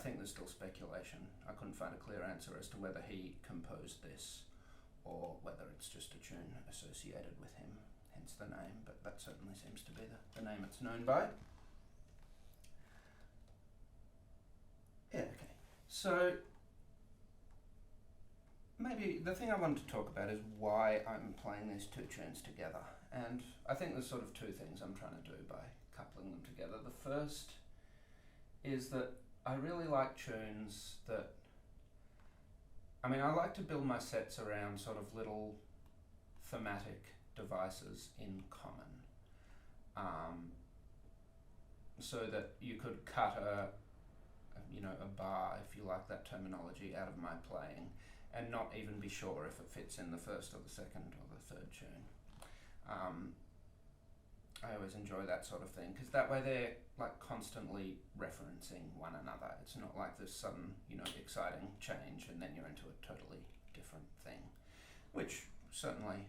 think there's still speculation. I couldn't find a clear answer as to whether he composed this or whether it's just a tune associated with him, hence the name, but that certainly seems to be the name it's known by. Yeah, okay. So maybe the thing I wanted to talk about is why I'm playing these two tunes together. And I think there's sort of two things I'm trying to do by coupling them together. The first is that I really like tunes that, I like to build my sets around sort of little thematic devices in common. So that you could cut a bar, if you like that terminology, out of my playing and not even be sure if it fits in the first or the second or the third tune. I always enjoy that sort of thing because that way they're like constantly referencing one another. It's not like this sudden, exciting change and then you're into a totally different thing, which certainly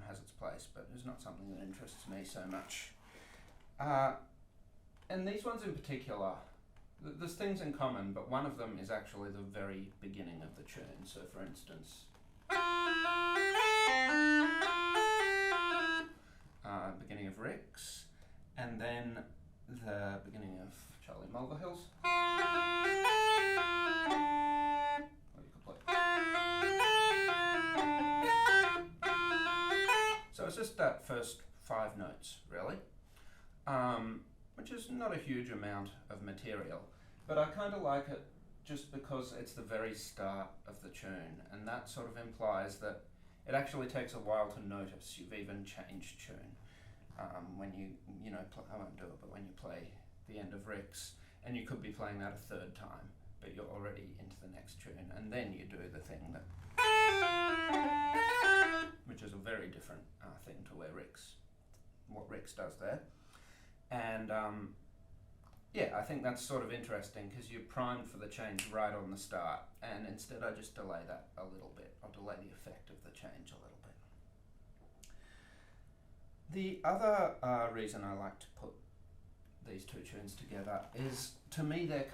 has its place, but is not something that interests me so much. And these ones in particular, there's things in common, but one of them is actually the very beginning of the tune. So for instance, beginning of Rick's, and then the beginning of Charlie Mulvihill's. Or you could play. So it's just that first 5 notes, really, which is not a huge amount of material, but I kind of like it just because it's the very start of the tune, and that sort of implies that it actually takes a while to notice you've even changed tune. When I won't do it, but when you play the end of Rick's, and you could be playing that a third time, but you're already into the next tune, and then you do the thing that, which is a very different thing to what Rick's does there. And I think that's sort of interesting because you're primed for the change right on the start, and instead I just delay that a little bit. I'll delay the effect of the change a little bit. The other reason I like to put these two tunes together is, to me, they're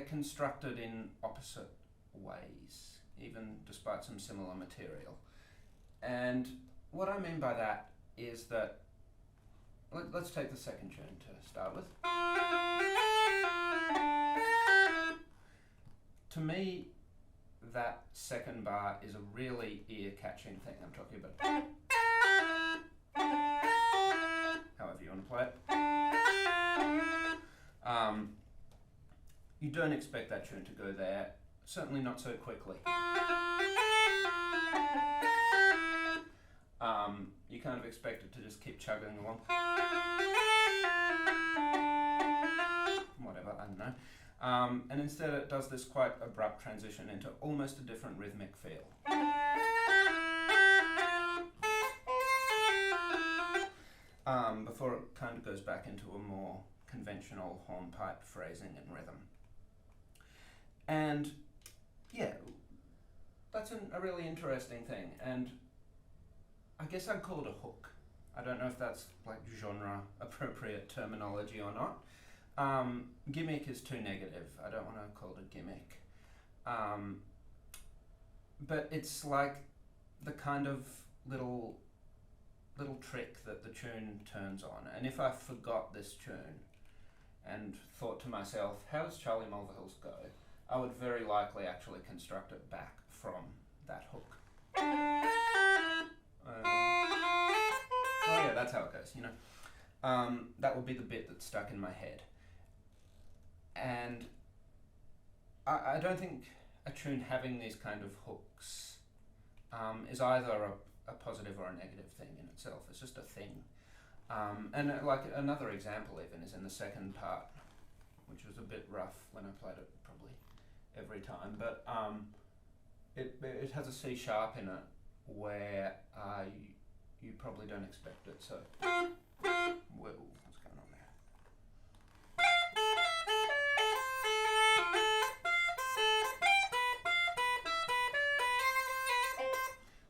constructed in opposite ways, even despite some similar material. And what I mean by that is that, let's take the second tune to start with. To me, that second bar is a really ear-catching thing. I'm talking about however you want to play it. You don't expect that tune to go there, certainly not so quickly. You kind of expect it to just keep chugging along. Whatever, I don't know. And instead it does this quite abrupt transition into almost a different rhythmic feel. Before it kind of goes back into a more conventional hornpipe phrasing and rhythm. And that's a really interesting thing, and I guess I'd call it a hook. I don't know if that's like genre appropriate terminology or not. Gimmick is too negative. I don't want to call it a gimmick. But it's like the kind of little trick that the tune turns on. And if I forgot this tune and thought to myself, how does Charlie Mulvihill's go? I would very likely actually construct it back from that hook. That's how it goes, that would be the bit that's stuck in my head. And I don't think a tune having these kind of hooks is either a positive or a negative thing in itself. It's just a thing. And like another example even is in the second part, which was a bit rough when I played it probably every time, but it has a C sharp in it where you probably don't expect it, so whoa, what's going on there?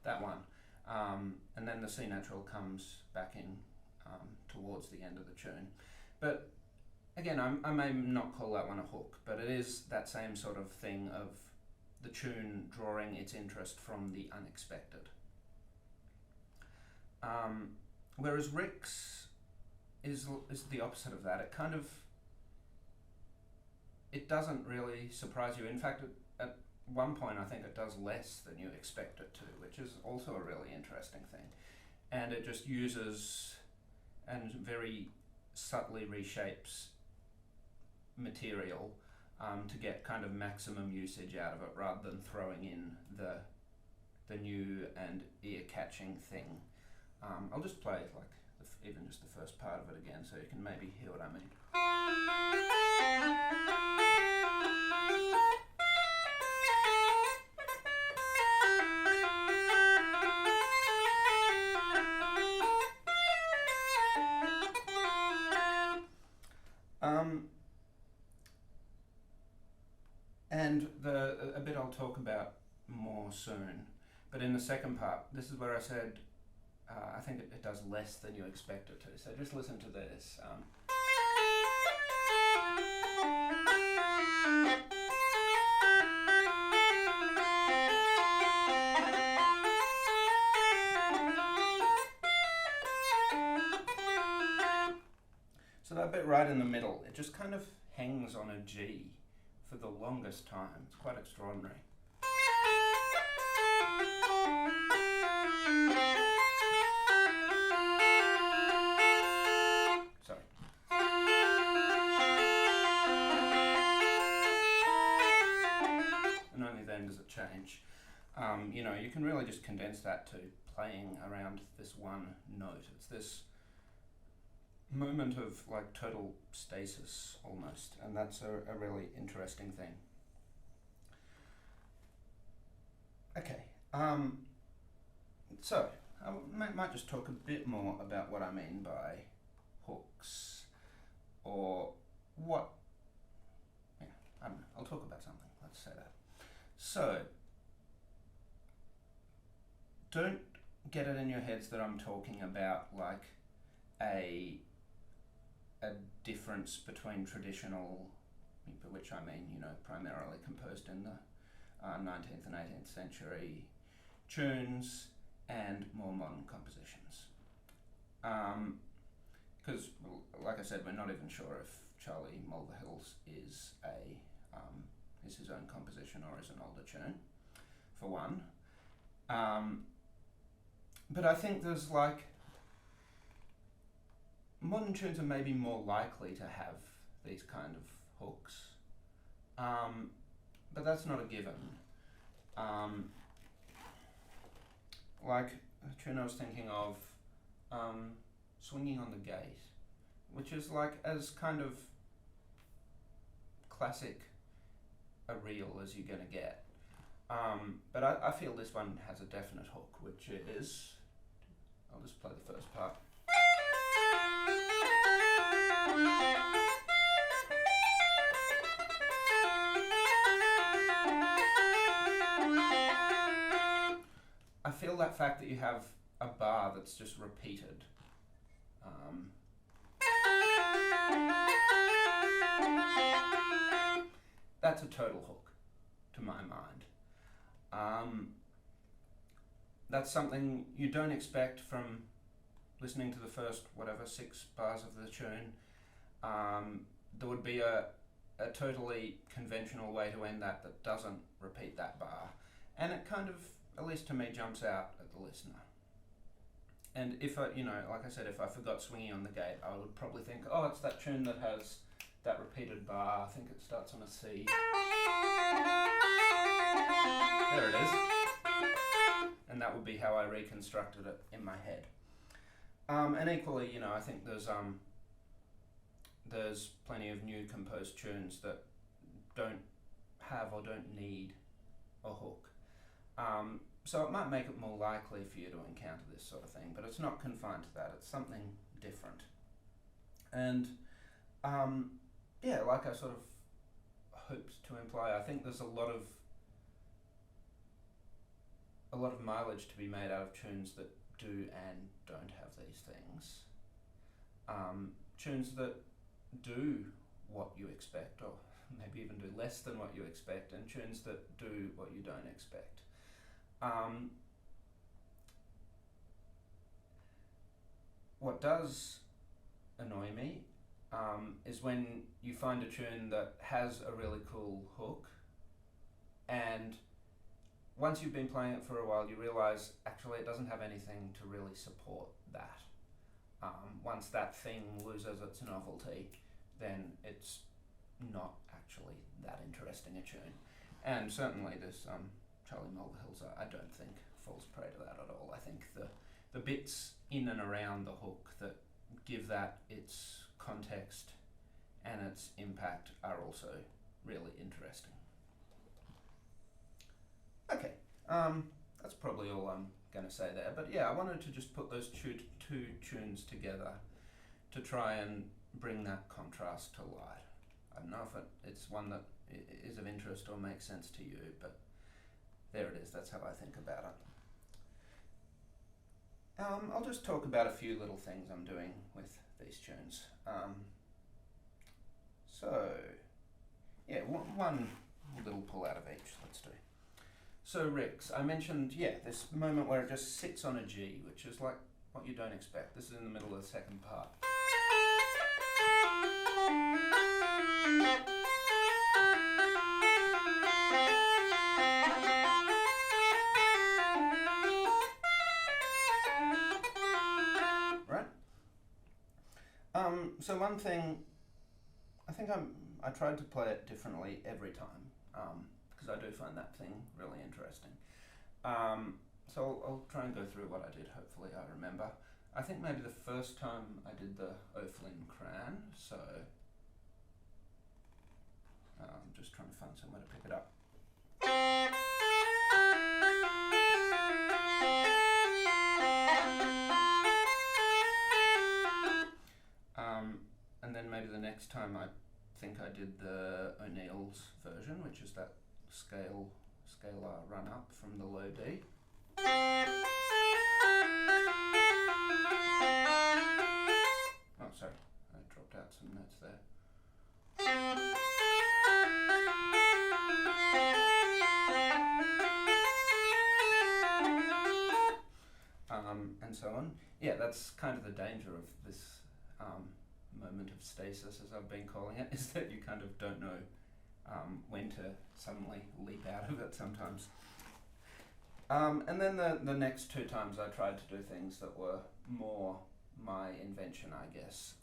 That one, and then the C natural comes back in towards the end of the tune. But again, I may not call that one a hook, but it is that same sort of thing of the tune drawing its interest from the unexpected. Whereas Rick's is the opposite of that. It doesn't really surprise you. In fact, at one point I think it does less than you expect it to, which is also a really interesting thing. And it just uses and very subtly reshapes material to get kind of maximum usage out of it, rather than throwing in the new and ear-catching thing. I'll just play like even just the first part of it again, so you can maybe hear what I mean. And a bit I'll talk about more soon, but in the second part, this is where I said I think it does less than you expect it to. So just listen to this. So that bit right in the middle, it just kind of hangs on a G for the longest time. It's quite extraordinary. Sorry. And only then does it change. You can really just condense that to playing around this one note. It's this moment of like total stasis almost, and that's a really interesting thing. Okay, so I might just talk a bit more about what I mean by hooks, or what, yeah, I don't know, I'll talk about something, let's say that. So, don't get it in your heads that I'm talking about like a difference between traditional, by which I mean, primarily composed in the 19th and 18th century tunes, and more modern compositions. Because, like I said, we're not even sure if Charlie Mulvihill's is his own composition or is an older tune, for one. But I think there's modern tunes are maybe more likely to have these kind of hooks, but that's not a given. Like a tune I was thinking of, Swinging on the Gate, which is like as kind of classic a reel as you're going to get. But I feel this one has a definite hook, which is, I'll just play the first part. I feel that fact that you have a bar that's just repeated. That's a total hook, to my mind. That's something you don't expect from listening to the first, 6 bars of the tune. There would be a totally conventional way to end that doesn't repeat that bar. And it kind of, at least to me, jumps out at the listener. And if I, like I said, if I forgot Swinging on the Gate, I would probably think, oh, it's that tune that has that repeated bar. I think it starts on a C. There it is. And that would be how I reconstructed it in my head. And equally, I think there's plenty of new composed tunes that don't have or don't need a hook. So it might make it more likely for you to encounter this sort of thing, but it's not confined to that. It's something different. And like I sort of hoped to imply, I think there's a lot of mileage to be made out of tunes that do and don't have these things. Tunes that do what you expect, or maybe even do less than what you expect, and tunes that do what you don't expect. What does annoy me is when you find a tune that has a really cool hook, and once you've been playing it for a while, you realise actually it doesn't have anything to really support that. Once that thing loses its novelty, then it's not actually that interesting a tune. And certainly this Charlie Mulvihill's, I don't think falls prey to that at all. I think the bits in and around the hook that give that its context and its impact are also really interesting. Okay, that's probably all I'm going to say there. But yeah, I wanted to just put those two tunes together to try and bring that contrast to light. I don't know if it's one that is of interest or makes sense to you, but there it is. That's how I think about it. I'll just talk about a few little things I'm doing with these tunes. So, yeah, one little pull out of each, let's do. So Ricks, I mentioned, this moment where it just sits on a G, which is like what you don't expect. This is in the middle of the second part. Right? So one thing, I think I tried to play it differently every time, because I do find that thing really interesting. So I'll try and go through what I did, hopefully I remember. I think maybe the first time I did the O'Flynn Cran, so I'm just trying to find somewhere to pick it up. And then maybe the next time I think I did the O'Neill's version, which is that scalar run up from the low D. Oh, sorry, I dropped out some notes there. And so on. Yeah, that's kind of the danger of this moment of stasis, as I've been calling it, is that you kind of don't know when to suddenly leap out of it sometimes. And then the next two times I tried to do things that were more my invention, I guess.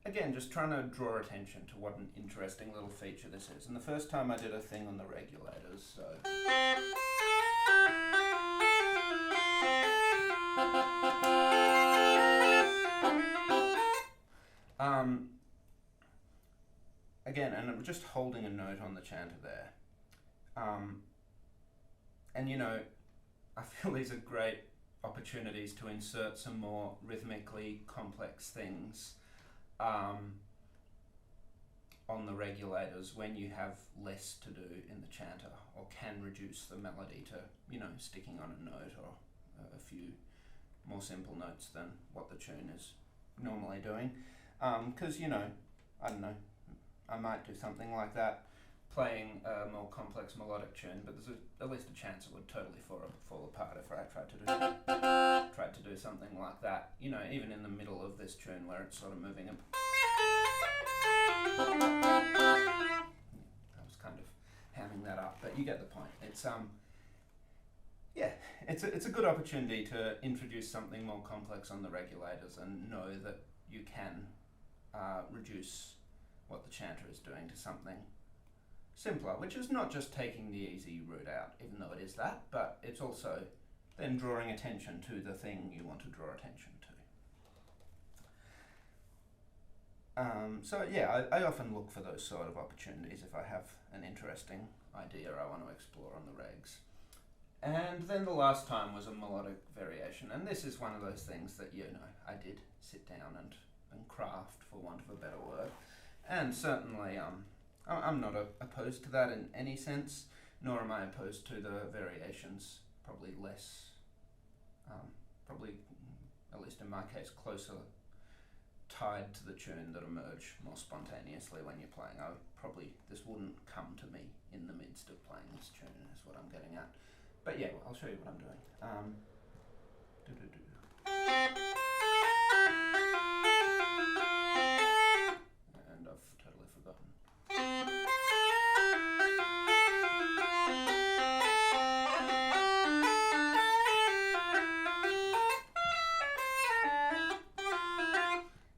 Again, just trying to draw attention to what an interesting little feature this is. And the first time I did a thing on the regulators, so... Again, and I'm just holding a note on the chanter there. And you know, I feel these are great opportunities to insert some more rhythmically complex things on the regulators when you have less to do in the chanter, or can reduce the melody to, you know, sticking on a note or a few more simple notes than what the tune is normally doing. Because, you know, I don't know, I might do something like that, playing a more complex melodic tune, but there's at least a chance it would totally fall apart if I tried to do something like that. You know, even in the middle of this tune where it's sort of moving up. I was kind of hamming that up, but you get the point. It's it's a good opportunity to introduce something more complex on the regulators and know that you can reduce what the chanter is doing to something simpler, which is not just taking the easy route out, even though it is that, but it's also then drawing attention to the thing you want to draw attention to. So yeah, I often look for those sort of opportunities if I have an interesting idea I want to explore on the regs. And then the last time was a melodic variation, and this is one of those things that, you know, I did sit down and craft, for want of a better word. And certainly I'm not opposed to that in any sense, nor am I opposed to the variations, probably less, probably, at least in my case, closer tied to the tune that emerge more spontaneously when you're playing. This wouldn't come to me in the midst of playing this tune, is what I'm getting at. But yeah, I'll show you what I'm doing. And I've totally forgotten.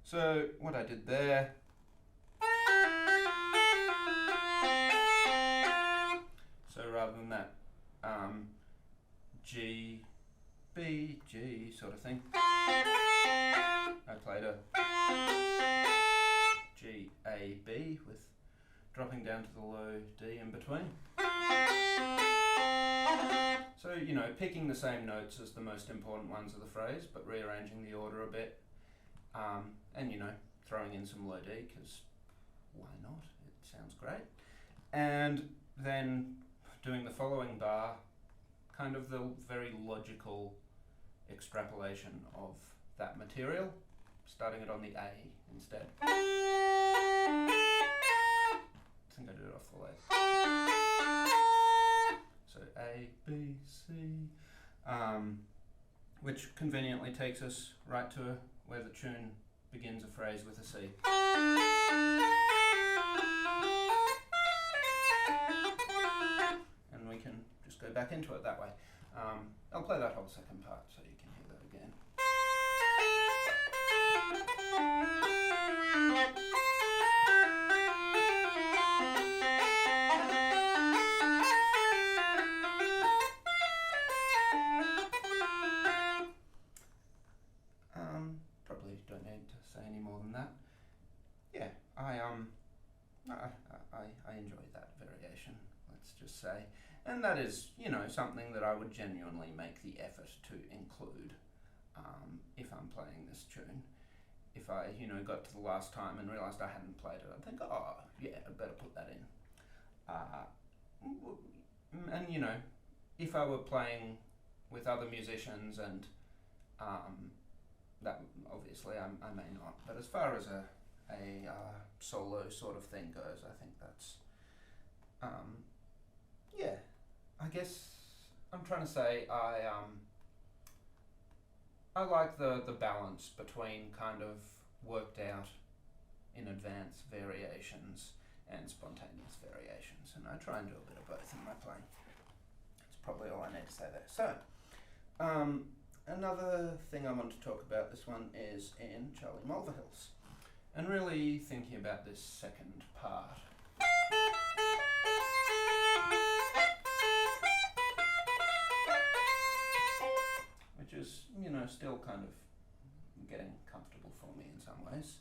So what I did there, so rather than that G, B, G sort of thing, I played a G, A, B with dropping down to the low D in between. So, you know, picking the same notes as the most important ones of the phrase, but rearranging the order a bit. And, you know, throwing in some low D, because why not? It sounds great. And then doing the following bar, kind of the very logical extrapolation of that material, starting it on the A instead. I think I did it off the leg. So A, B, C, which conveniently takes us right to where the tune begins a phrase with a C. And we can just go back into it that way. I'll play that whole second part so you can hear that again. Probably don't need to say any more than that. Yeah, I enjoy that variation, let's just say. And that is, you know, something that I would genuinely make the effort to include if I'm playing this tune. If I, you know, got to the last time and realised I hadn't played it, I'd think, oh, yeah, I'd better put that in. And, you know, if I were playing with other musicians and that obviously I may not, but as far as a solo sort of thing goes, I think that's yeah, I guess I'm trying to say I like the balance between kind of worked out in advance variations and spontaneous variations, and I try and do a bit of both in my playing. That's probably all I need to say there. So another thing I want to talk about, this one is in Charlie Mulvihill's, and really thinking about this second part. Which is, you know, still kind of getting comfortable for me in some ways,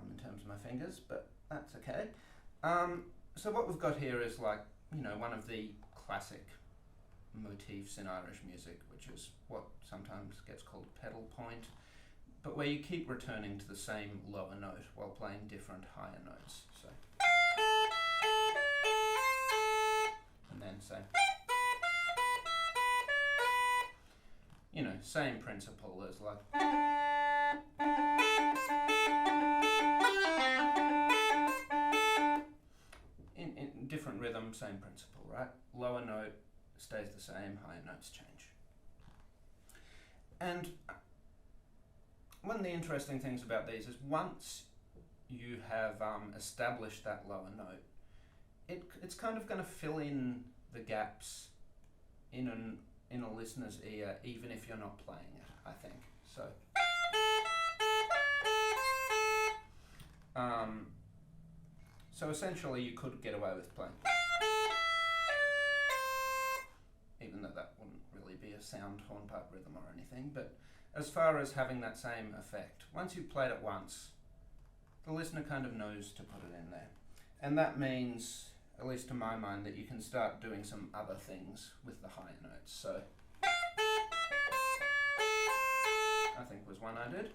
in terms of my fingers, but that's okay. So what we've got here is, like, you know, one of the classic motifs in Irish music, which is what sometimes gets called pedal point, but where you keep returning to the same lower note while playing different higher notes. So, and then say, you know, same principle as like, in different rhythm, same principle, right? Lower note stays the same, higher notes change. And one of the interesting things about these is once you have established that lower note, it's kind of going to fill in the gaps in a listener's ear, even if you're not playing it, I think. So, so essentially you could get away with playing, even though that wouldn't really be a sound hornpipe rhythm or anything, but as far as having that same effect, once you've played it once, the listener kind of knows to put it in there. And that means, at least to my mind, that you can start doing some other things with the higher notes. So, I think was one I did.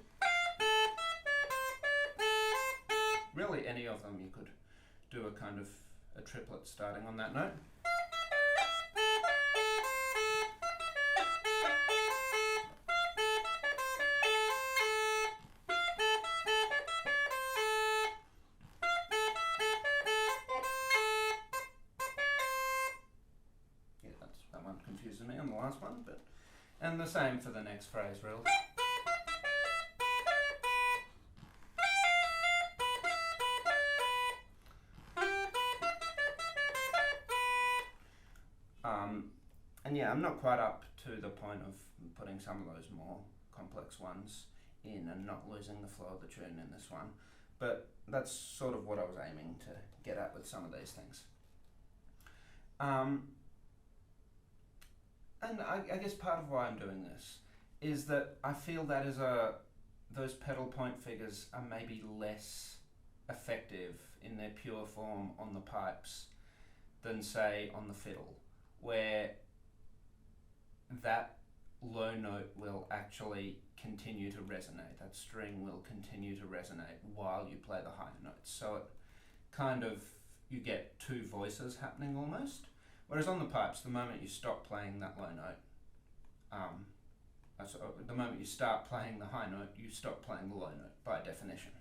Really, any of them you could do a kind of a triplet starting on that note. last one, and the same for the next phrase, really. And yeah, I'm not quite up to the point of putting some of those more complex ones in and not losing the flow of the tune in this one, but that's sort of what I was aiming to get at with some of these things. And I guess part of why I'm doing this is that I feel that those pedal point figures are maybe less effective in their pure form on the pipes than, say, on the fiddle, where that low note will actually continue to resonate. That string will continue to resonate while you play the higher notes. So it kind of, you get two voices happening almost. Whereas on the pipes, the moment you stop playing that low note, the moment you start playing the high note, you stop playing the low note by definition.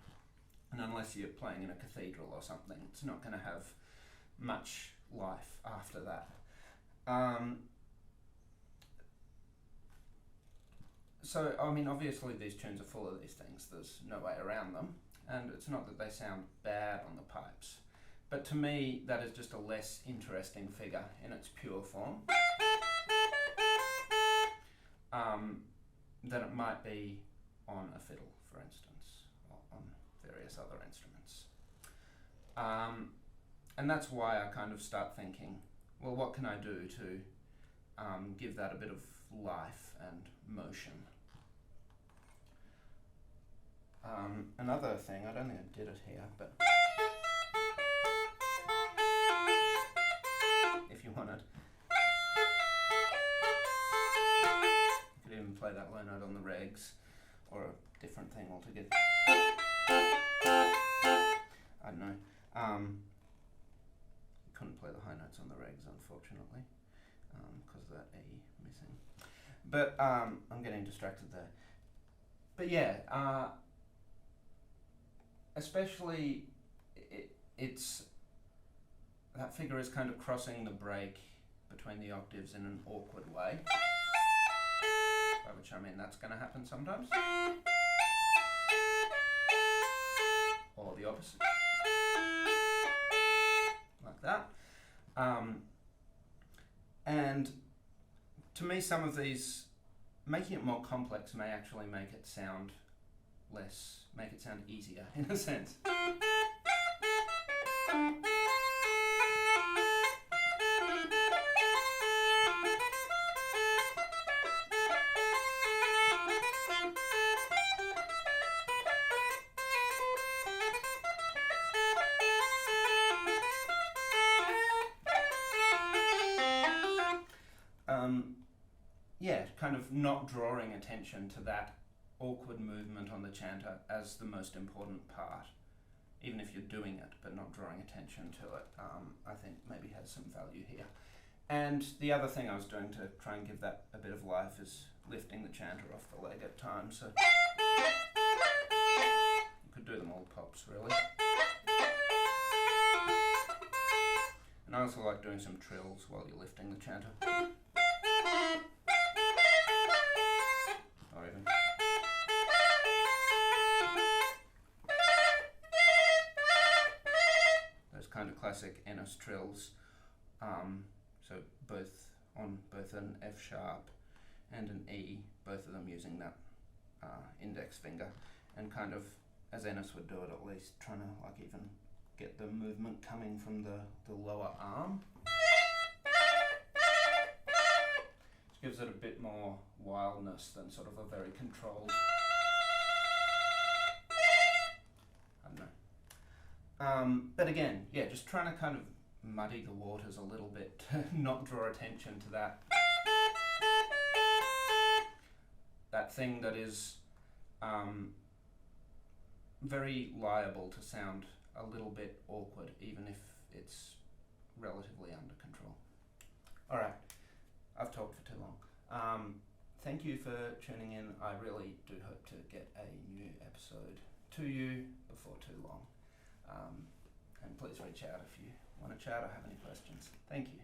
And unless you're playing in a cathedral or something, it's not going to have much life after that. So, I mean, obviously these tunes are full of these things. There's no way around them. And it's not that they sound bad on the pipes. But to me, that is just a less interesting figure in its pure form than it might be on a fiddle, for instance, or on various other instruments. And that's why I kind of start thinking, well, what can I do to give that a bit of life and motion? Another thing, I don't think I did it here, but if you wanted, you could even play that low note on the regs, or a different thing altogether. I don't know. You couldn't play the high notes on the regs, unfortunately, because of that E missing. But I'm getting distracted there. But yeah, especially it's that figure is kind of crossing the break between the octaves in an awkward way, by which I mean that's going to happen sometimes, or the opposite, like that. And to me, some of these, making it more complex may actually make it sound easier in a sense. Yeah, kind of not drawing attention to that awkward movement on the chanter as the most important part, even if you're doing it, but not drawing attention to it, I think maybe has some value here. And the other thing I was doing to try and give that a bit of life is lifting the chanter off the leg at times. So you could do them all pops, really. And I also like doing some trills while you're lifting the chanter. Or even those kind of classic Ennis trills. So both on both an F sharp and an E, both of them using that index finger, and kind of, as Ennis would do it at least, trying to like even get the movement coming from the lower arm. Which gives it a bit more wildness than sort of a very controlled, I don't know. But again, yeah, just trying to kind of muddy the waters a little bit to not draw attention to that thing that is very liable to sound a little bit awkward, even if it's relatively under control. Alright, I've talked for too long. Thank you for tuning in. I really do hope to get a new episode to you before too long. And please reach out if you want to chat or have any questions. Thank you.